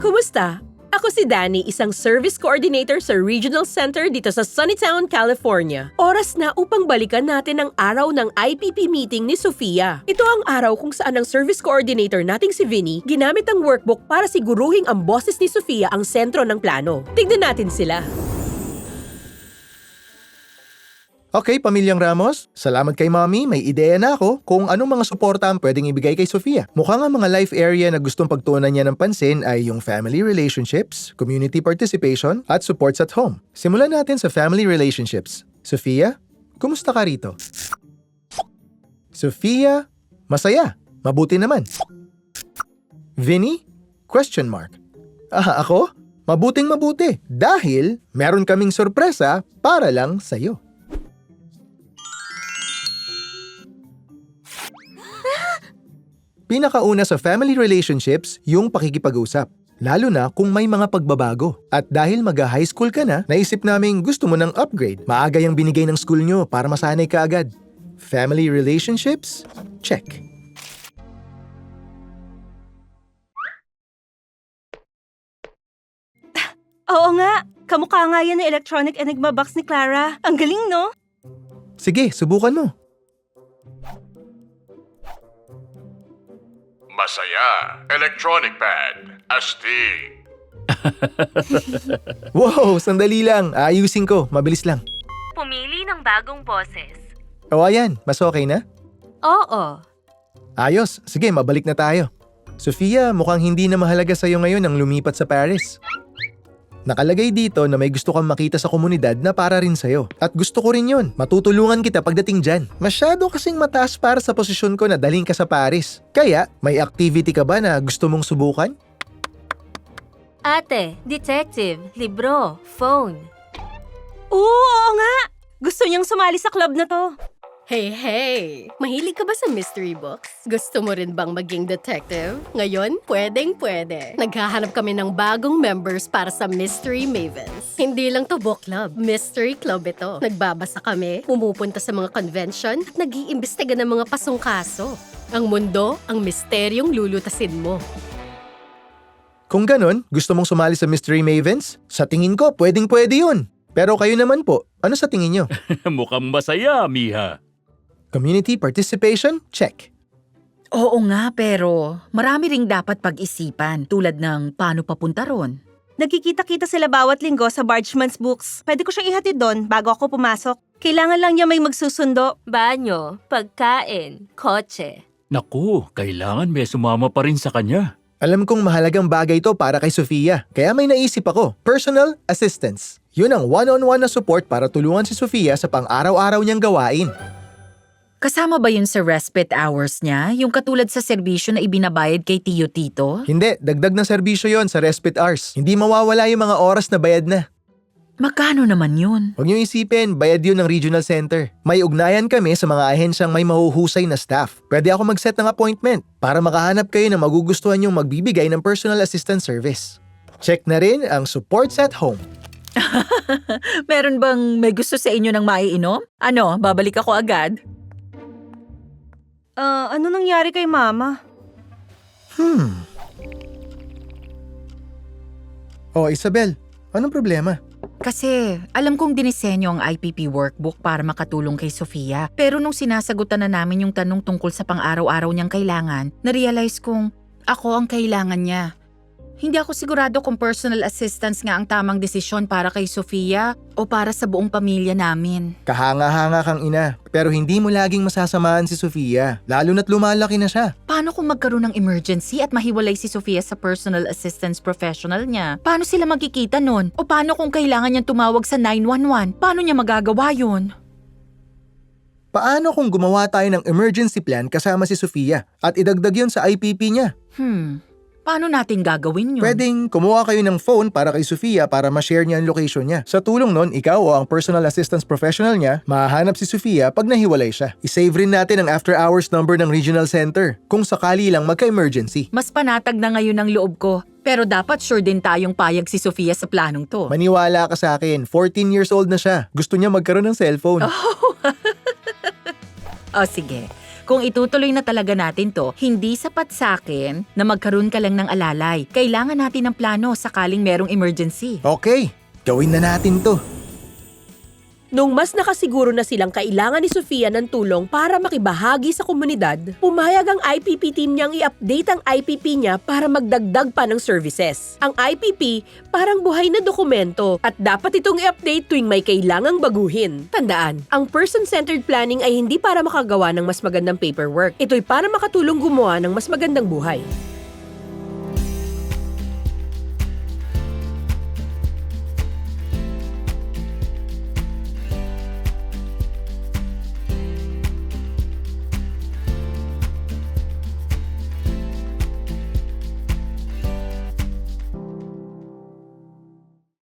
Kumusta? Ako si Danny, isang service coordinator sa Regional Center dito sa Sunnytown, California. Oras na upang balikan natin ang araw ng IPP meeting ni Sofia. Ito ang araw kung saan ang service coordinator nating si Vinny ginamit ang workbook para siguruhing ang boses ni Sofia ang sentro ng plano. Tignan natin sila. Okay, Pamilyang Ramos, salamat kay Mommy. May ideya na ako kung anong mga suporta ang pwedeng ibigay kay Sofia. Mukhang ang mga life area na gustong pagtuunan niya ng pansin ay yung family relationships, community participation, at supports at home. Simulan natin sa family relationships. Sofia, kumusta ka rito? Sofia, masaya. Mabuti naman. Vinny? Question mark. Ako? Mabuting mabuti dahil meron kaming sorpresa para lang sa'yo. Pinakauna sa family relationships, yung pakikipag-usap. Lalo na kung may mga pagbabago. At dahil mag-high school ka na, naisip namin gusto mo ng upgrade. Maaga yung binigay ng school nyo para masanay ka agad. Family relationships? Check. Oo nga, kamukha nga yan ng electronic enigma box ni Clara. Ang galing, no? Sige, subukan mo. Masaya, electronic pad, astig. Wow, sandali lang. Aayusin ko. Mabilis lang. Pumili ng bagong boses. O ayan, mas okay na? Oo. Ayos. Sige, mabalik na tayo. Sofia, mukhang hindi na mahalaga sa'yo ngayon ang lumipat sa Paris. Nakalagay dito na may gusto kang makita sa komunidad na para rin sa'yo. At gusto ko rin yun. Matutulungan kita pagdating dyan. Masyado kasing mataas para sa posisyon ko na daling ka sa Paris. Kaya, may activity ka ba na gusto mong subukan? Ate, detective, libro, phone. Oo nga! Gusto niyang sumali sa club na to. Hey! Mahilig ka ba sa mystery books? Gusto mo rin bang maging detective? Ngayon, pwedeng-pwede. Naghahanap kami ng bagong members para sa Mystery Mavens. Hindi lang to book club, mystery club ito. Nagbabasa kami, pumupunta sa mga convention, at nag-iimbestiga ng mga pasong-kaso. Ang mundo, ang misteryong lulutasin mo. Kung ganon, gusto mong sumali sa Mystery Mavens? Sa tingin ko, pwedeng-pwede yun. Pero kayo naman po, ano sa tingin nyo? Mukhang masaya, Miha. Community participation? Check. Oo nga, pero marami ring dapat pag-isipan tulad ng paano papunta ron. Nagkikita-kita sila bawat linggo sa Bargeman's Books. Pwede ko siyang ihatid doon bago ako pumasok. Kailangan lang niya may magsusundo. Banyo, pagkain, kotse. Naku, kailangan may sumama pa rin sa kanya. Alam kong mahalagang bagay to para kay Sofia, kaya may naisip ako, personal assistance. Yun ang one-on-one na support para tulungan si Sofia sa pang-araw-araw niyang gawain. Kasama ba yun sa respite hours niya? Yung katulad sa serbisyo na ibinabayad kay Tiyo Tito? Hindi, dagdag na serbisyo yon sa respite hours. Hindi mawawala yung mga oras na bayad na. Magkano naman yun? Huwag niyo isipin, bayad yun ng regional center. May ugnayan kami sa mga ahensyang may mahuhusay na staff. Pwede ako mag-set ng appointment para makahanap kayo na magugustuhan yung magbibigay ng personal assistance service. Check na rin ang supports at home. Meron bang may gusto sa inyo ng maiinom? Ano, babalik ako agad? Ano nangyari kay Mama? Oh, Isabel, anong problema? Kasi alam kong dinisenyo ang IPP workbook para makatulong kay Sofia. Pero nung sinasagutan na namin yung tanong tungkol sa pang-araw-araw niyang kailangan, na-realize kong ako ang kailangan niya. Hindi ako sigurado kung personal assistance nga ang tamang desisyon para kay Sofia o para sa buong pamilya namin. Kahanga-hanga kang ina, pero hindi mo laging masasamaan si Sofia, lalo na't lumalaki na siya. Paano kung magkaroon ng emergency at mahiwalay si Sofia sa personal assistance professional niya? Paano sila magkikita nun? O paano kung kailangan niyang tumawag sa 911? Paano niya magagawa yun? Paano kung gumawa tayo ng emergency plan kasama si Sofia at idagdag yun sa IPP niya? Paano natin gagawin yun? Pwedeng kumuha kayo ng phone para kay Sofia para ma-share niya ang location niya. Sa tulong nun, ikaw o ang personal assistance professional niya, mahahanap si Sofia pag nahiwalay siya. I-save rin natin ang after-hours number ng regional center kung sakali lang magka-emergency. Mas panatag na ngayon ang loob ko. Pero dapat sure din tayong payag si Sofia sa planong to. Maniwala ka sa akin, 14 years old na siya. Gusto niya magkaroon ng cellphone. O sige, Kung itutuloy na talaga natin to, hindi sapat sa akin na magkaroon ka lang ng alalay. Kailangan natin ng plano sakaling merong emergency. Okay, gawin na natin to. Nung mas nakasiguro na silang kailangan ni Sofia ng tulong para makibahagi sa komunidad, pumayag ang IPP team niyang i-update ang IPP niya para magdagdag pa ng services. Ang IPP parang buhay na dokumento at dapat itong i-update tuwing may kailangang baguhin. Tandaan, ang person-centered planning ay hindi para makagawa ng mas magandang paperwork. Ito'y para makatulong gumawa ng mas magandang buhay.